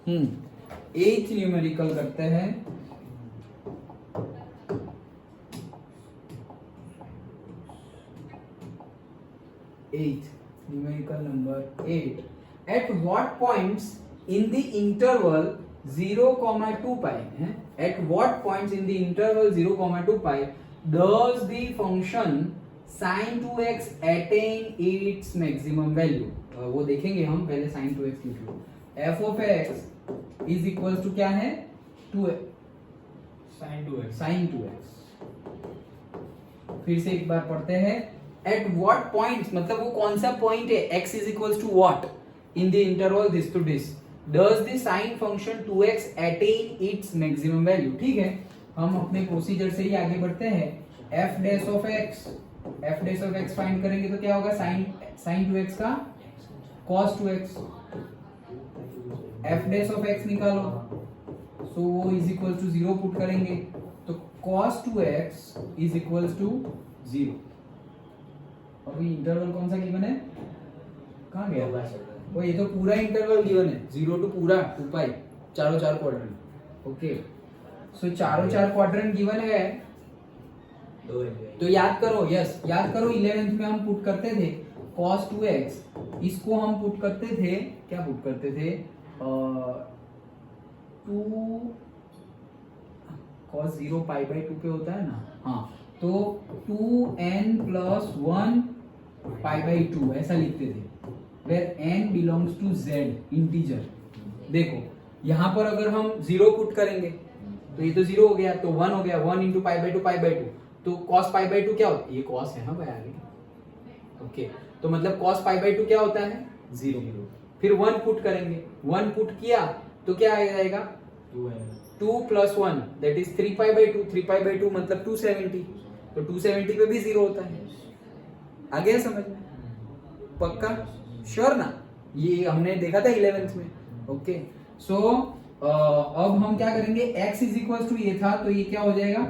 8th numerical करते हैं। Numerical number 8। At what points in the interval 0, 2 pi, at what points in the interval 0, 2 pi does the function sin 2x attain its maximum value? वो देखेंगे हम, पहले sin 2x लिख लो। f of x is equals to क्या है? 2x sin 2x। फिर से एक बार पढ़ते हैं। at what points मतलब वो कौन सा पॉइंट है? x is equals to what in the interval this to this does the sin function 2x attain its maximum value? ठीक है, हम अपने प्रोसीजर से ही आगे बढ़ते हैं। f dash of x find करेंगे तो क्या होगा? sin 2x का cos 2x। f dash of x निकालो, सो वो इज इक्वल टू 0 पुट करेंगे तो cos 2x is equal to 0। और ये इंटरवल कौन सा गिवन है? कहाँ गया? वो ये तो पूरा इंटरवल गिवन है, 0 टू पूरा 2 पाई, चारों चार क्वाड्रेंट। ओके, सो चारों चार क्वाड्रेंट गिवन है तो याद करो, यस याद करो 11th में हम पुट करते थे cos 2x, इसको हम पुट करते थे, क्या पुट करते थे? 2 cos 0 पाई बाई 2 पे होता है ना, हाँ, तो 2n प्लस 1 पाई बाई 2 ऐसा लिखते थे, where n belongs to z integer. देखो यहाँ पर अगर हम 0 पुट करेंगे तो ये तो 0 हो गया, तो 1 हो गया, 1 इंटू पाई बाई 2 तो cos पाई बाई 2 क्या होता है? ये cos है ना भाई आगे। ओके, तो मतलब cos पाई बाई 2 क्या होता है? 0। फिर 1 पुट करेंगे, 1 पुट किया तो क्या आ जाएगा? 2 plus 1 that is 3 pi by 2, 3 pi by 2 मतलब 270, तो 270 पे भी 0 होता है। आ गया समझ में? पक्का श्योर ना? ये हमने देखा था 11th में। ओके, सो अब हम क्या करेंगे? x इज इक्वल टू ये था, तो ये क्या हो जाएगा?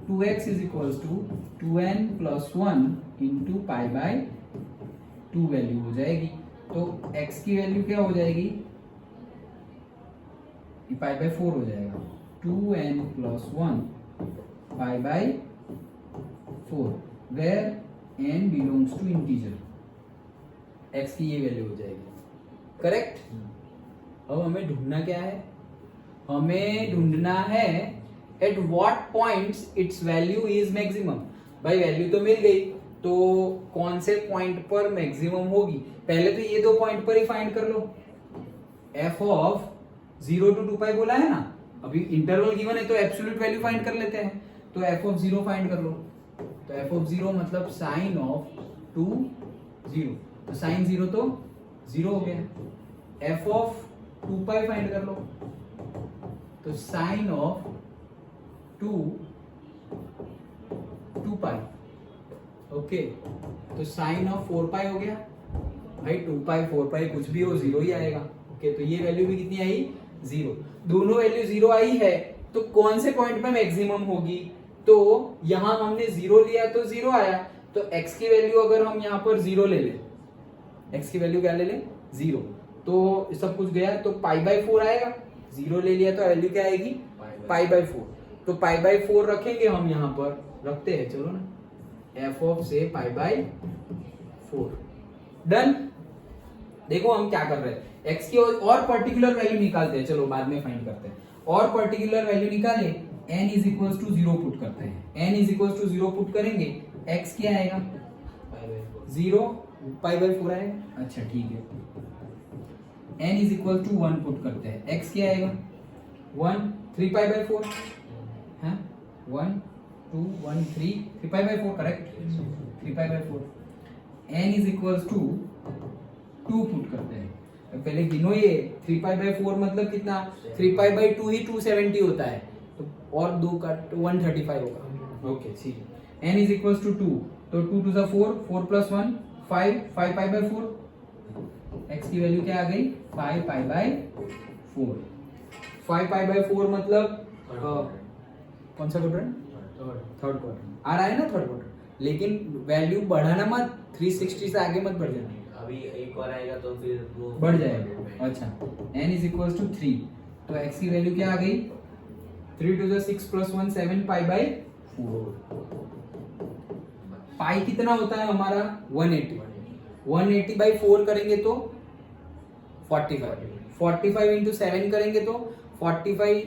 2x is equal to 2n plus 1 into pi by 2 value हो जाएगी। तो x की वैल्यू क्या हो जाएगी? पाई बाई 4 हो जाएगा, 2n plus 1 pi by 4 where n belongs to integer. x की ये वैल्यू हो जाएगी, करेक्ट? अब हमें ढूंढना क्या है? हमें ढूंढना है at what points it's value is maximum. भाई वैल्यू तो मिल गई, तो कौन से पॉइंट पर मैक्सिमम होगी? पहले तो ये दो पॉइंट पर ही फाइंड कर लो। f ऑफ 0 to 2 पाई बोला है ना, अभी इंटरवल गिवन है तो एब्सोल्यूट वैल्यू फाइंड कर लेते हैं, तो f ऑफ 0 फाइंड कर लो। तो f ऑफ 0 मतलब साइन ऑफ 2 0, तो साइन 0 तो 0 हो गया। f ऑफ 2 पाई फाइंड कर लो, तो साइन ऑफ 2 पाई। ओके, तो साइन ऑफ 4 पाई हो गया। भाई 2 पाई 4 पाई कुछ भी हो 0 ही आएगा। ओके, तो ये वैल्यू भी कितनी आई? 0। दोनों वैल्यू 0 आई है, तो कौन से पॉइंट पे मैक्सिमम होगी? तो यहां हमने 0 लिया तो 0 आया, तो x की वैल्यू अगर हम यहाँ पर 0 ले लें, x की वैल्यू क्या ले लें? 0, तो सब कुछ गया, तो पाई बाई 4 आएगा। 0 ले लिया तो वैल्यू क्या आएगी? पाई बाई 4। तो पाई बाई 4 रखेंगे हम यहाँ पर, रखते हैं, चलो ना, f ऑफ से पाई बाई 4। डन। देखो हम क्या कर रहे हैं, x की और पर्टिकुलर वैल्यू निकालते हैं, चलो बाद में फाइंड करते हैं। और पर्टिकुलर वैल्यू निकाले, n is equal to 0 put करते हैं। n is equal to 0 put करेंगे, x क्या आएगा? 0 पाई बाई 4 आएगा। अच्छा ठीक है, n is equal to 1 put करते हैं, x क्या आएगा? 1 3 पाई बाई 4 है, 1 2 1 3 pi by 4, correct? 3 pi by 4। n is equal to 2 put करते हैं, पहले गिनो ये 3 पाई बाई 4 मतलब कितना? 3 पाई बाई 2 ही 270 होता है, तो और 2 का 135 होगा। ओके ठीक है, n इज इक्वल टू 2, तो 2 to the 4, 4 plus 1 5 pi by 4। x की वैल्यू क्या आ गई? 5 पाई बाई 4। 5 पाई बाई 4 मतलब कौन सा क्वाड्रेंट? थर्ड क्वाड्रेंट आ रहा है ना, थर्ड क्वाड्रेंट। लेकिन वैल्यू बढ़ाना मत, 360 से आगे मत बढ़ जाना, अभी एक और आएगा तो फिर वो बढ़ जाएगा। अच्छा, n इज इक्वल टू 3, तो x की वैल्यू क्या आ गई 3 to the 6 plus 1 7 pi by 4। पाई कितना होता है हमारा 180। 180 by 4 करेंगे तो 45। 45 इंटू 7 करेंगे तो 45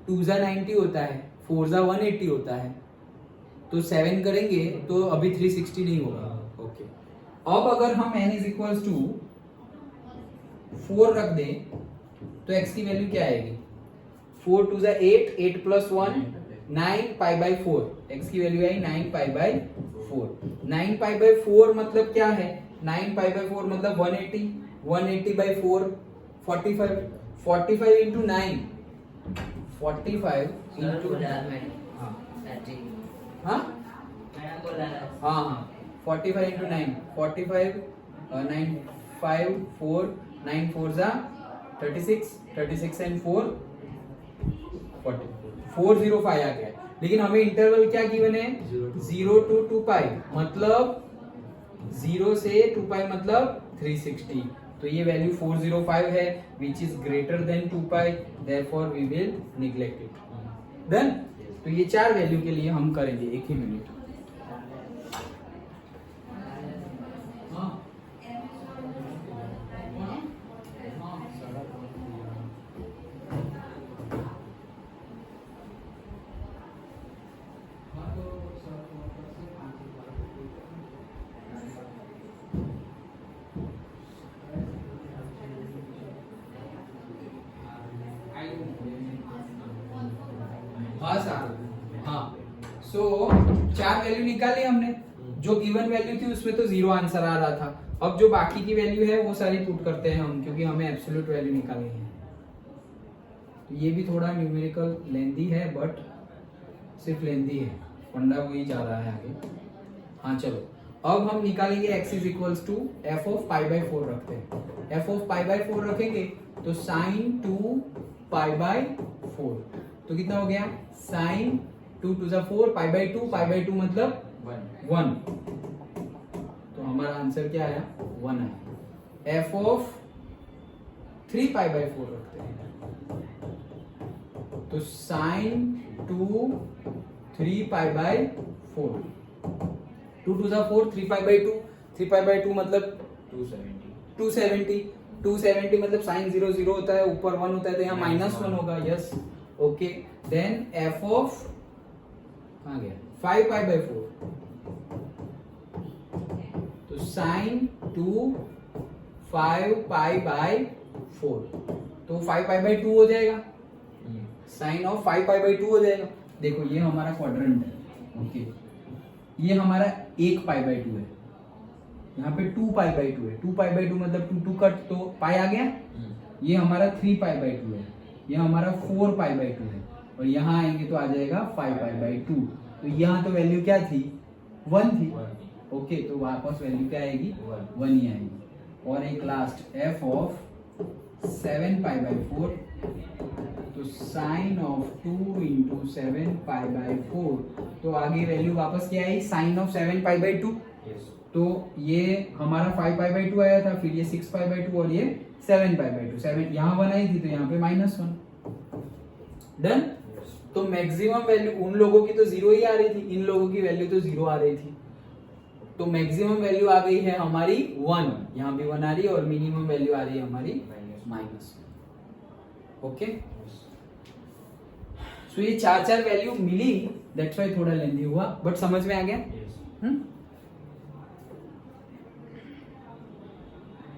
2 जा 90 होता है, 4 जा 180 होता है, तो 7 करेंगे तो अभी 360 नहीं होगा। ओके, अब अगर हम n इज इक्वल्स टू 4 रख दें तो x की वैल्यू क्या आएगी 4 2 जा 8, 8 प्लस 1 9 पाई बाई 4। x की value I 9 pi by 4। 9 pi by 4 मतलब क्या है 9 पाई बाई 4 मतलब 180। 180 बाई 4 45। 45 इंटू 9 45 इंटू हाँ 45 इंटू 9 45 9 5 4 9 4 जा 36 36 एंड 4 40 405 आ गया। लेकिन हमें इंटरवल क्या गिवन है 0 to 2 पाई, मतलब 0 से 2 पाई मतलब 360। तो ये वैल्यू 405 है which is greater than 2 pi, therefore we will neglect it. Done. तो ये 4 वैल्यू के लिए हम करेंगे एक ही मिनट। सो 4 वैल्यू निकाली हमने, जो गिवन वैल्यू थी उसमें तो 0 आंसर आ रहा था। अब जो बाकी की वैल्यू है वो सारी पुट करते हैं हम, क्योंकि हमें एब्सोल्यूट वैल्यू निकालनी है। तो ये भी थोड़ा न्यूमेरिकल लेंदी है, बट सिर्फ लेंदी है, फंडा वही जा रहा है आगे। हाँ चलो, अब हम निकालेंगे x is equals to f of pi by 4 रखते हैं। f ऑफ पाई बाई 4 रखेंगे तो साइन 2 पाई बाई 4, तो कितना हो गया sine 2 to the 4 pi by 2 मतलब 1। तो हमारा आंसर क्या आया 1 आया। f ऑफ 3 पाई बाई 4 रखते हैं तो sine 2 3 pi by 4 2 to the 4 3 pi by 2 3 pi by 2 मतलब 270 मतलब साइन 0 0 होता है, ऊपर 1 होता है तो यहाँ -1 होगा। Yes okay, then f of कहाँ गया 5 पाई बाई 4 तो साइन 2 5 पाई बाई 4 तो 5 पाई बाई 2 हो जाएगा, साइन ऑफ 5 पाई बाई 2 हो जाएगा। देखो ये हमारा क्वाड्रेंट है। ओके, ये हमारा 1 पाई बाई 2 है, यहाँ पे 2 पाई बाई 2 है। 2 पाई बाई 2 मतलब 2 2 कट तो पाई आ गया। ये हमारा 3 पाई बाई 2 है, ये हमारा 4 पाई बाई 2 है, और यहाँ आएंगे तो आ जाएगा 5 पाई बाई 2। तो यहाँ तो वैल्यू क्या थी 1 थी। ओके, तो वापस वैल्यू क्या आएगी 1 ही आएगी। और एक last f of 7 pi by 4 तो sine of 2 into 7 pi by 4, तो आगे वैल्यू वापस क्या आई साइन ऑफ 7 पाई बाई 2। तो ये हमारा 5 पाई बाई 2 आया था, फिर ये 6 पाई बाई 2 और ये 7 पाई बाई 2। 7 यहाँ 1 आई थी तो यहाँ पे -1। डन। तो मैक्सिमम वैल्यू उन लोगों की तो 0 ही आ रही थी, इन लोगों की वैल्यू तो 0 आ रही थी। तो मैक्सिमम वैल्यू आ गई है हमारी 1, यहाँ भी 1 आ रही है, और मिनिमम वैल्यू आ रही है हमारी -1। ओके, सो ये 4 वैल्यू मिली, दैट्स व्हाई थोड़ा लेंदी हुआ, बट समझ में आ गया।